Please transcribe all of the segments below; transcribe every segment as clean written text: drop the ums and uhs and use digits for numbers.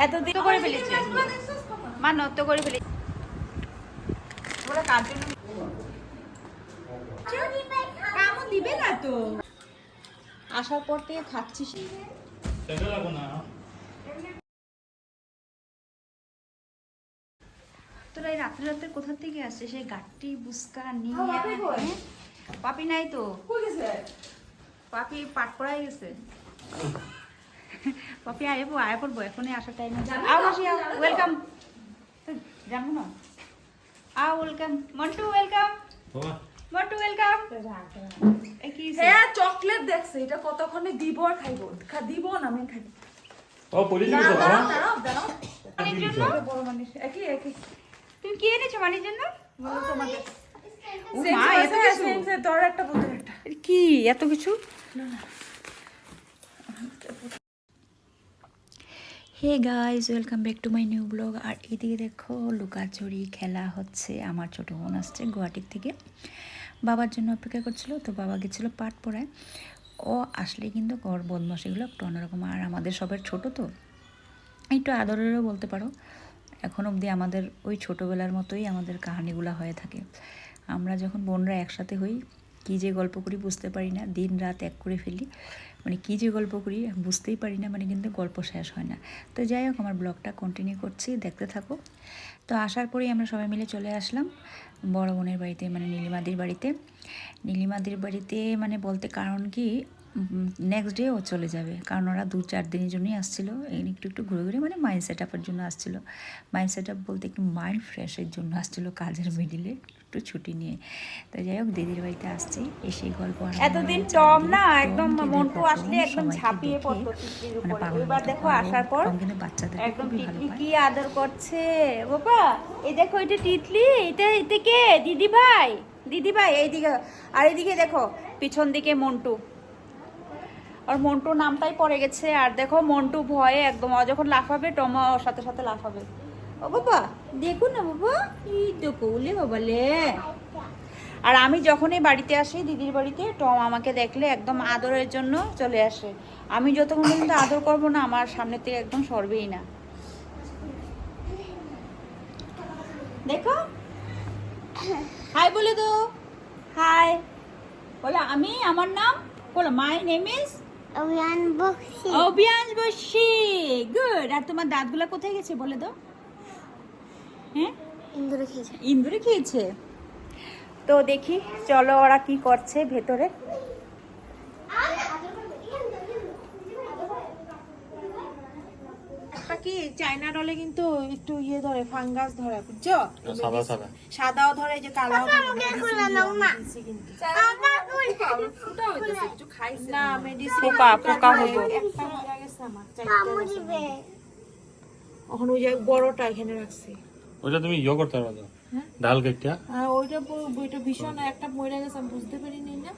এতদিন করে ফেলেছে মা নত করে ফেলেছে ওরা কার জন্য কামও দিবে না তো আসার পর থেকে খাচ্ছিস তোরা এই রাত্রে রাত্রে কোথা থেকে আসছে সেই গাট্টি বুস্কা নিয়ে পাপি নাই তো পাপি পাট পড়াই গেছে পাপি আয় পড়বো এখনই আসার টাইম ওয়েলকাম জানবো না welcome Montu welcome Montu welcome হ্যাঁ চকলেট দেখছে এটা কতক্ষণে দিব আর খাইবো দিব না আমি খাইবো বড় মানুষ একই একই তুমি কি এনেছো মানির জন্য কি এত কিছু hey guys welcome back to my new vlog. আর এদিকে দেখো লুকাচুরি খেলা হচ্ছে। আমার ছোটো বোন আসছে গুয়াহাটির থেকে, বাবার জন্য অপেক্ষা করছিল, তো বাবা গেছিলো পাঠ পড়ায়। ও আসলে কিন্তু ওর বদমাশিগুলো একটু অন্যরকম। আর আমাদের সবার ছোট তো একটু আদরেরও বলতে পারো। এখন অবধি আমাদের ওই ছোটোবেলার মতোই আমাদের কাহানিগুলো হয়ে থাকে। আমরা যখন বোনরা একসাথে হই কী যে গল্প করি বুঝতে পারি না, দিন রাত এক করে ফেলি, মানে কী যে গল্প করি বুঝতেই পারি না, মানে কিন্তু গল্প শেষ হয় না। তো যাই হোক আমার ব্লগটা কন্টিনিউ করছি, দেখতে থাকো। তো আসার পরেই আমরা সবাই মিলে চলে আসলাম বড় বোনের বাড়িতে, মানে নীলিমাদির বাড়িতে। নীলিমাদির বাড়িতে মানে বলতে কারণ কি, নেক্সট ডে ও চলে যাবে, কারণ ওরা 2-4 দিনের জন্যই আসছিলো, একটু ঘুরে ঘুরে মানে মাইন্ড সেট আপের জন্য আসছিলো। মাইন্ড সেট আপ বলতে একটু মাইন্ড ফ্রেশের জন্য আসছিলো, কাজের মিডিলে একটু ছুটি নিয়ে। তো যাই হোক দিদির বাড়িতে আসছি, এসে গল্প এতদিন টম না একদম মন্টু আসলে একদম ঝাঁপিয়ে পড়তো টিকলির উপরে। এবার দেখো আসার পর কিন্তু বাচ্চাদের একদম টিকলি কি আদর করছে বাবা। এই দেখো এটা টিকলি, এটা কে? দিদি ভাই এইদিকে। আর এইদিকে দেখো পিছন দিকে মন্টু, আর মন্টু নামটাই পড়ে গেছে। আর দেখো মন্টু ভয়ে একদম, যখন লাফাবে টমা ওর সাথে সাথে লাফাবে। ও বাবা দেখো না বাবা, এই তো কৌলে বাবা লে। আর আমি যখনই বাড়িতে আসি দিদির বাড়িতে, টম আমাকে দেখলে একদম আদরের জন্য চলে আসে। আমি যতক্ষণ পর্যন্ত আদর করবো না আমার সামনে থেকে একদম সরবেই না। দেখো হাই বলে দো, হাই বলে। আমার নাম বলো, মাই নেম ইজ অভিয়ান বসি। গুড। আর তোমার দাঁতগুলো কোথায় গেছে বলে দাও। হ্যাঁ ইন্দুরে খেয়েছে। তো দেখি চলো ওরা কি করছে ভেতরে। কি চায়না ডলে কিন্তু একটু ইয়ে ধরে, ফাঙ্গাস ধরে, বুঝছো? সাদাও ধরে, যে কালাও ধরে। না মেডিসিন পোকা হইব। এখন ওই যে বড়টা এখানে রাখছি, ওইটা তুমি ইয়ে করতে পারো, ডাল কেটে। ওইটা ভীষণ একটা মরে গেছে, আমি বুঝতে পারিনি না।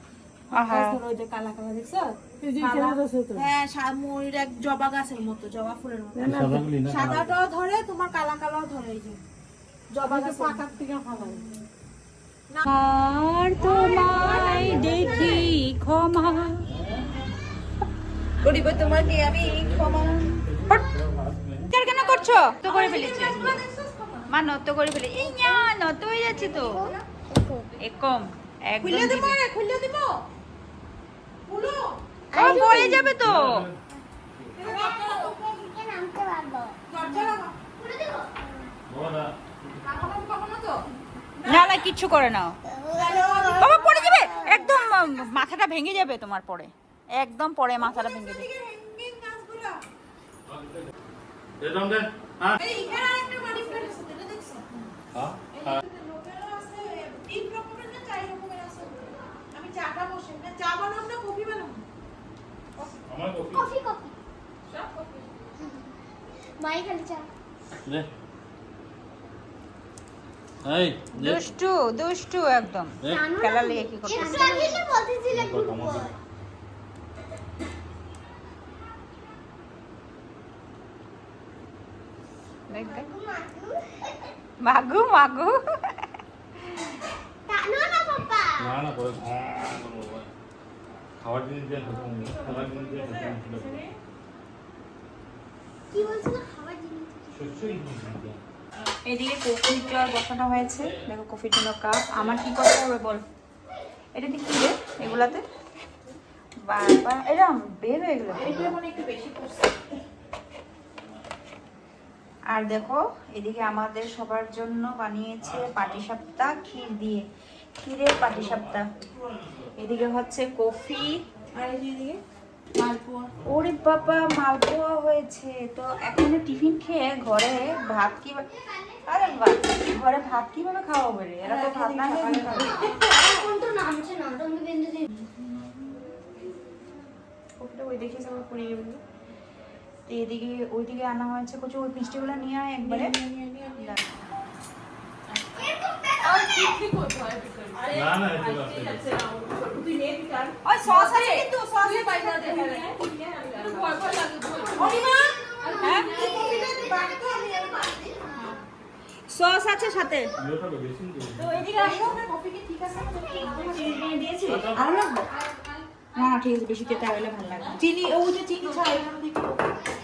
কালা কালা দেখছো? হ্যাঁ এক জবা গাছের মতো, জবা ফুলের মতো। সাদাটাও ধরে, তোমার কালা কালাও ধরে। এই যে জবা গাছ পাকার থেকে খাওয়া। আর তোমায় দেখি ক্ষমা করিব, তোমাকে আমি ক্ষমা। কেন করছো? তো করে ফেলেছে মা, নত করে ফেলে। এই না নত হয়ে যাচ্ছে তো একদম খুলে দিব পড়ে যাবে তো। না না কিচ্ছু করে নাও বাবা, পড়ে যাবে একদম, মাথাটা ভেঙে যাবে তোমার, পরে একদম পরে মাথাটা ভেঙে যাবে। দুষ্টু দুষ্টু একদম, খেলা লেগে কি করতে। মাগু মাগু খাবার জিনিস দিয়ে এদিকে কফির জল বসানো হয়েছে, দেখো কফির জন্য কাপ। আমার কি করতে হবে বল? এটা দিয়ে কি রে এগুলাতে? বাবা এটা বের হয়ে গেল। এটা মানে একটু বেশি করছে। আর দেখো এদিকে আমাদের সবার জন্য বানিয়েছে পাটিসাপটা ক্ষীর দিয়ে, ক্ষীরের পাটিসাপটা। এদিকে হচ্ছে কফি, আর এই যে এদিকে মালপোয়া। ওরে বাবা মালপোয়া হয়েছে। তো এখন টিফিন খেয়ে ঘরে ভাত কি আরে বাহ, ঘরে ভাত কিভাবে খাওয়া হবে রে? এরা তো ভাত না খেয়ে কি খাবে? কফিটা ওই দেখিস আমার পুড়িয়ে গেল। তো এদিকে ওইদিকে আনা হয়েছে কিছু, ওই মিষ্টিগুলো নিয়ে আয় একবারে। দাঁড়া। না না এটা আছে। ওই সস আছে কিন্তু সস তুই বাইরে দে ফেলে। একটু ভয় ভয় লাগে। অনিমা হ্যাঁ তুই কফিটা বাড়িতে আমি আর বাড়ি। সস আছে সাথে। ইয়োটা বেশি দিন। তো এদিকে আসো। কফি কি ঠিক আছে? চিনি দিয়েছি আরো লাগবে? না ঠিক আছে, বেশি খেতে হলে ভালো লাগবে। চিনি ওই যে চিনি ছাড়া এখানে দেখি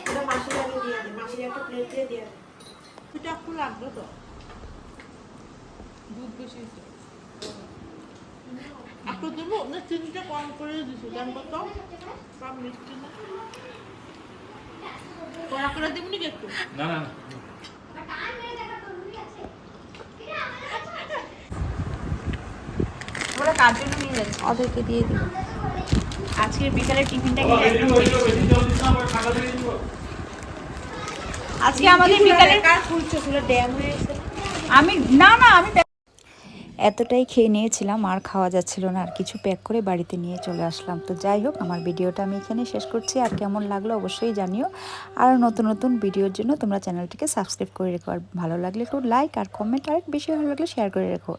এটা মাসি লাগে দিয়ে দে, মাসি একটা প্লেট দিয়ে দিয়ে দে। এটা একটু লাগবে তো। দুধ বেশি আছে। একটু দেবো না, চিনিটা কম করে দিছি জান কত সব মিষ্টি না কড়া করে দেবো নাকি একটু? না না না। ওরা কার জন্য নিয়ে যাচ্ছে? ওদেরকে দিয়ে দিই। আজকের বিকালের টিফিনটা কি বেশি জল দিস না, আবার ঠান্ডা লেগে যাবে। আজকে আমাদের বিকালের কার ফুলছে ছিল ড্যাম হয়ে গেছে। আমি এতটাই খেয়ে নিয়েছিলাম আর খাওয়া যাচ্ছিল না, আর কিছু প্যাক করে বাড়িতে নিয়ে চলে আসলাম। তো যাই হোক, আমার ভিডিওটা আমি এখানে শেষ করছি। আর কেমন লাগলো অবশ্যই জানিও। আর নতুন নতুন ভিডিওর জন্য তোমরা চ্যানেলটিকে সাবস্ক্রাইব করে রেখো। আর ভালো লাগলে একটু লাইক আর কমেন্ট, আর বেশি ভালো লাগলে শেয়ার করে রেখো।